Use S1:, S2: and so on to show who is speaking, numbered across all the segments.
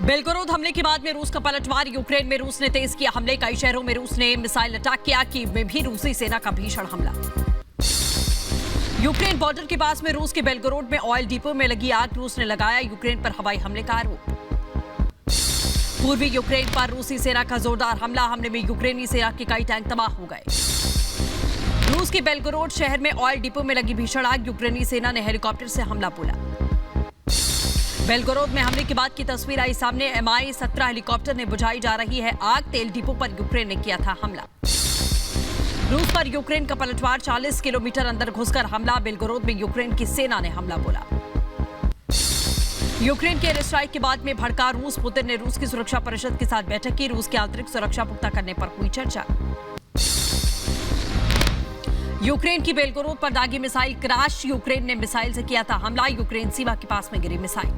S1: Belgorod हमले के बाद में रूस का पलटवार। यूक्रेन में रूस ने तेज किया हमले। कई शहरों में रूस ने मिसाइल अटैक किया। कीव में भी रूसी सेना का भीषण हमला। यूक्रेन बॉर्डर के पास में रूस के बेलगोरोड में ऑयल डिपो में लगी आग। रूस ने लगाया यूक्रेन पर हवाई हमले का आरोप। पूर्वी यूक्रेन पर रूसी सेना का जोरदार हमला। हमले में यूक्रेनी सेना के कई टैंक तबाह हो गए। रूस के बेलगोरोड शहर में ऑयल डिपो में लगी भीषण आग। यूक्रेनी सेना ने हेलीकॉप्टर से हमला बोला। बेलगोरोद में हमले के बाद की तस्वीर आई सामने। Mi-17 हेलीकॉप्टर ने बुझाई जा रही है आग। तेल डिपो पर यूक्रेन ने किया था हमला। रूस पर यूक्रेन का पलटवार। 40 किलोमीटर अंदर घुसकर हमला। बेलगोरोद में यूक्रेन की सेना ने हमला बोला। यूक्रेन के एयर स्ट्राइक के बाद में भड़का रूस। पुतिन ने रूस की सुरक्षा परिषद के साथ बैठक की। रूस की आंतरिक सुरक्षा पुख्ता करने पर हुई चर्चा। यूक्रेन की बेलगोरोद पर दागी मिसाइल क्रैश। यूक्रेन ने मिसाइल से किया था हमला। यूक्रेन सीमा के पास में गिरी मिसाइल।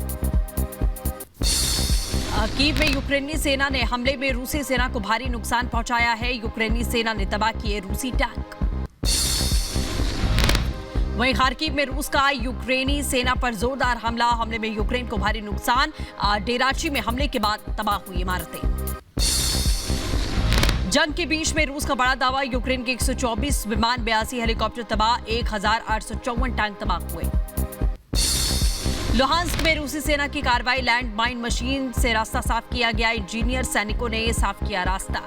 S1: कीव में यूक्रेनी सेना ने हमले में रूसी सेना को भारी नुकसान पहुंचाया है। यूक्रेनी सेना ने तबाह किए रूसी टैंक। वहीं खार्किव में रूस का यूक्रेनी सेना पर जोरदार हमला। हमले में यूक्रेन को भारी नुकसान। डेराची में हमले के बाद तबाह हुई इमारतें। जंग के बीच में रूस का बड़ा दावा। यूक्रेन के 124 विमान, 82 हेलीकॉप्टर तबाह। 1854 टैंक तबाह हुए। लुहांस्क में रूसी सेना की कार्रवाई। लैंड माइन मशीन से रास्ता साफ किया गया। इंजीनियर सैनिकों ने साफ किया रास्ता।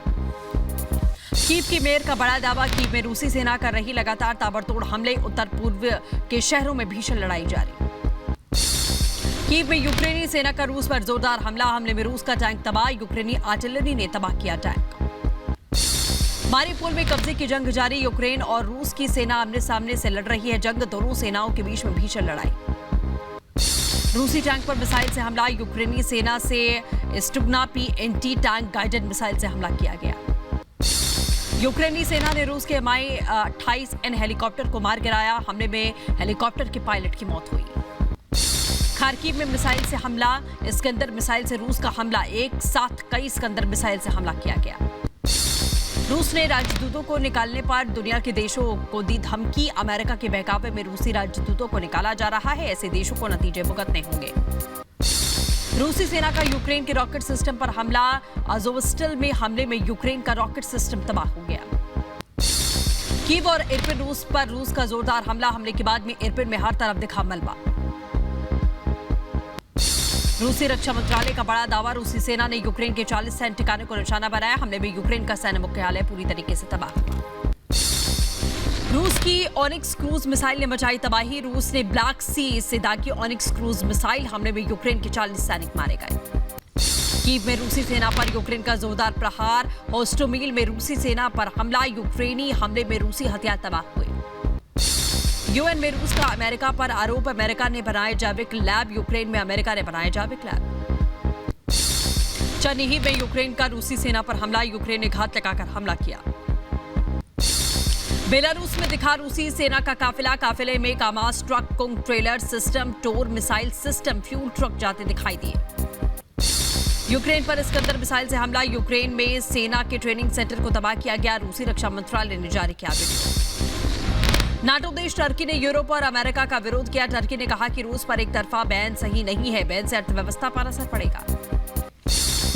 S1: कीव की मेयर का बड़ा दावा। कीव में रूसी सेना कर रही लगातार ताबड़तोड़ हमले। उत्तर पूर्व के शहरों में भीषण लड़ाई जारी। कीव में यूक्रेनी सेना का रूस पर जोरदार हमला। हमले में रूस का टैंक तबाह। यूक्रेनी आर्टिलरी ने तबाह किया टैंक। मारिउपोल में कब्जे की जंग जारी। यूक्रेन और रूस की सेना आमने सामने से लड़ रही है जंग। दोनों सेनाओं के बीच में भीषण लड़ाई। रूसी टैंक पर मिसाइल से हमला। यूक्रेनी सेना से स्टुगना PNT टैंक गाइडेड मिसाइल से हमला किया गया। यूक्रेनी सेना ने रूस के Mi-28N हेलीकॉप्टर को मार गिराया। हमले में हेलीकॉप्टर के पायलट की मौत हुई। खार्किव में मिसाइल से हमला। इस्कंदर मिसाइल से रूस का हमला। एक साथ कई इस्कंदर मिसाइल से हमला किया गया। रूस ने राजदूतों को निकालने पर दुनिया के देशों को दी धमकी। अमेरिका के बहकावे में रूसी राजदूतों को निकाला जा रहा है। ऐसे देशों को नतीजे भुगतने होंगे। रूसी सेना का यूक्रेन के रॉकेट सिस्टम पर हमला। अज़ोवस्टल में हमले में यूक्रेन का रॉकेट सिस्टम तबाह हो गया। कीव और इरपिन रूस पर रूस का जोरदार हमला। हमले के बाद में इरपिन में हर तरफ दिखा मलबा। रूसी रक्षा मंत्रालय का बड़ा दावा। रूसी सेना ने यूक्रेन के 40 सैन्य ठिकाने को निशाना बनाया। हमले में यूक्रेन का सैन्य मुख्यालय पूरी तरीके से तबाह। रूस की ऑनिक्स क्रूज मिसाइल ने मचाई तबाही। रूस ने ब्लैक सी से दागी ऑनिक्स क्रूज मिसाइल। हमले में यूक्रेन के 40 सैनिक मारे गए। कीव में रूसी सेना पर यूक्रेन का जोरदार प्रहार। होस्टोमील में रूसी सेना पर हमला। यूक्रेनी हमले में रूसी हथियार तबाह हुए। यूएन में रूस का अमेरिका पर आरोप। अमेरिका ने बनाए जैविक लैब। यूक्रेन में अमेरिका ने बनाए जैविक लैब। चरनिहिव में यूक्रेन का रूसी सेना पर हमला। यूक्रेन ने घात लगाकर हमला किया। बेलारूस में दिखा रूसी सेना का काफिला। काफिले में कामास ट्रक, कुंग ट्रेलर सिस्टम, टोर मिसाइल सिस्टम, फ्यूल ट्रक जाते दिखाई दिए। यूक्रेन पर इस्कंदर मिसाइल से हमला। यूक्रेन में सेना के ट्रेनिंग सेंटर को तबाह किया गया। रूसी रक्षा मंत्रालय ने जारी किया वीडियो। नाटो देश टर्की ने यूरोप और अमेरिका का विरोध किया। टर्की ने कहा कि रूस पर एक तरफा बैन सही नहीं है। बैन से अर्थव्यवस्था पर असर पड़ेगा।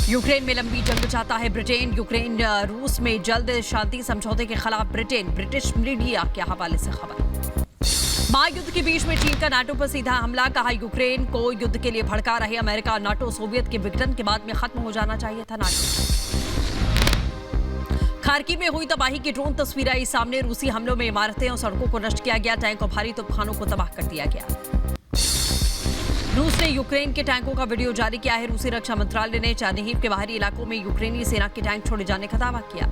S1: यूक्रेन में लंबी जंग चाहता है ब्रिटेन। यूक्रेन रूस में जल्द शांति समझौते के खिलाफ ब्रिटेन। ब्रिटिश मीडिया के हवाले से खबर। महायुद्ध के बीच में चीन का नाटो पर सीधा हमला। कहा यूक्रेन को युद्ध के लिए भड़का रहे अमेरिका। नाटो सोवियत के विघटन के बाद में खत्म हो जाना चाहिए था नाटो। खार्किव में हुई तबाही की ड्रोन तस्वीर आई सामने। रूसी हमलों में इमारतें और सड़कों को नष्ट किया गया। टैंक और भारी तोपखानों को तबाह कर दिया गया। रूस ने यूक्रेन के टैंकों का वीडियो जारी किया है। रूसी रक्षा मंत्रालय ने चरनिहिव के बाहरी इलाकों में यूक्रेनी सेना के टैंक छोड़े जाने का दावा किया।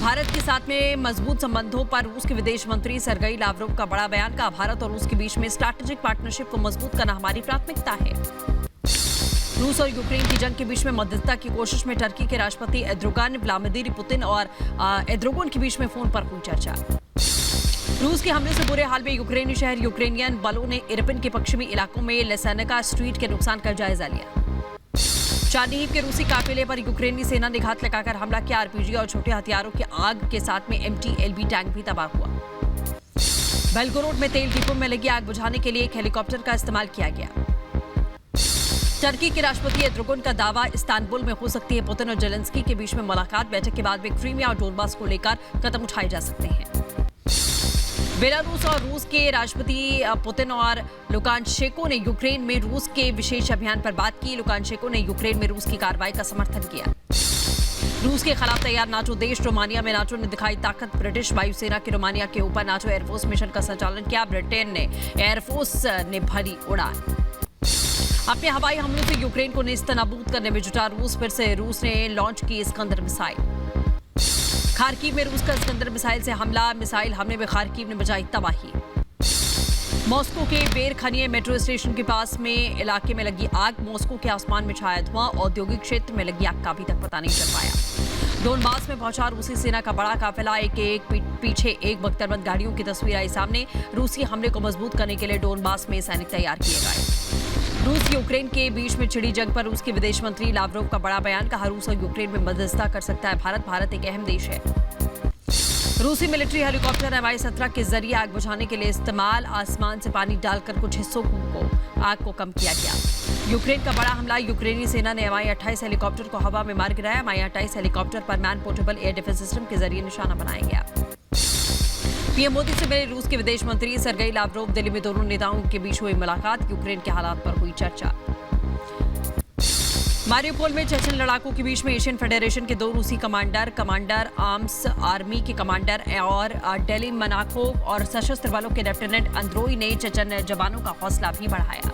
S1: भारत के साथ में मजबूत संबंधों पर रूस के विदेश मंत्री सर्गेई लावरोव का बड़ा बयान। का भारत और रूस के बीच में स्ट्रैटेजिक पार्टनरशिप को मजबूत करना हमारी प्राथमिकता है। रूस और यूक्रेन की जंग के बीच में मध्यस्थता की कोशिश में टर्की के राष्ट्रपति एर्दोगान, व्लादिमीर पुतिन और एर्दोगान के बीच में फोन पर हुई चर्चा। रूस के हमले से बुरे हाल में यूक्रेनी शहर। यूक्रेनियन बलों ने इरपिन के पश्चिमी इलाकों में लेसेनिका स्ट्रीट के नुकसान का जायजा लिया। चरनिहिव के रूसी काफिले पर यूक्रेनी सेना ने घात लगाकर हमला किया। RPG और छोटे हथियारों की आग के साथ में MT-LB टैंक भी तबाह हुआ। बेलगोरोड में तेल डिपो में लगी आग बुझाने के लिए एक हेलीकॉप्टर का इस्तेमाल किया गया। टर्की के राष्ट्रपति एर्दोगन का दावा, इस्तांबुल में हो सकती है पुतिन और जेलेंस्की के बीच में मुलाकात। बैठक के बाद में क्रीमिया और डोनबास को लेकर कदम उठाए जा सकते हैं। बेलारूस और रूस के राष्ट्रपति पुतिन और लुकाशेंको ने यूक्रेन में रूस के विशेष अभियान पर बात की। लुकाशेंको ने यूक्रेन में रूस की कार्रवाई का समर्थन किया। रूस के खिलाफ तैयार नाटो देश रोमानिया में नाटो ने दिखाई ताकत। ब्रिटिश वायुसेना के रोमानिया के ऊपर नाटो एयरफोर्स मिशन का संचालन किया। ब्रिटेन ने एयरफोर्स ने भरी उड़ान। अपने हवाई हमलों से यूक्रेन को नेस्तनाबूद करने में जुटा रूस। फिर से रूस ने लॉन्च की इस्कंदर मिसाइल। खार्किव में रूस का इस्कंदर मिसाइल से हमला। मिसाइल हमले में खार्किव ने मचाई तबाही। मॉस्को के बेरखनिये मेट्रो स्टेशन के पास में इलाके में लगी आग। मॉस्को के आसमान में छाया धुआं। औद्योगिक क्षेत्र में लगी आग का अभी तक पता नहीं चल पाया। डोनबास में पहुंचा रूसी सेना का बड़ा काफिला। एक पीछे एक बख्तरबंद गाड़ियों की तस्वीर आई सामने। रूसी हमले को मजबूत करने के लिए डोनबास में सैनिक तैयार किए गए। रूस यूक्रेन के बीच में छिड़ी जंग पर रूस के विदेश मंत्री लावरोव का बड़ा बयान। कहा, रूस और यूक्रेन में मध्यस्थता कर सकता है भारत। भारत एक अहम देश है। रूसी मिलिट्री हेलीकॉप्टर Mi-17 के जरिए आग बुझाने के लिए इस्तेमाल। आसमान से पानी डालकर कुछ हिस्सों को आग को कम किया गया। यूक्रेन का बड़ा हमला। यूक्रेनी सेना ने Mi-28 हेलीकॉप्टर को हवा में मार गिराया। Mi-28 हेलीकॉप्टर पर man portable air defence system के जरिए निशाना बनाया गया। पीएम मोदी से मिले रूस के विदेश मंत्री सरगेई लावरोव। दिल्ली में दोनों नेताओं के बीच हुई मुलाकात। यूक्रेन के हालात पर हुई चर्चा। मारियोपोल में चेचन लड़ाकों के बीच में एशियन फेडरेशन के 2 रूसी कमांडर आर्म्स आर्मी के कमांडर और डेली मनाको और सशस्त्र बलों के लेफ्टिनेंट अंद्रोई ने चेचन जवानों का हौसला भी बढ़ाया।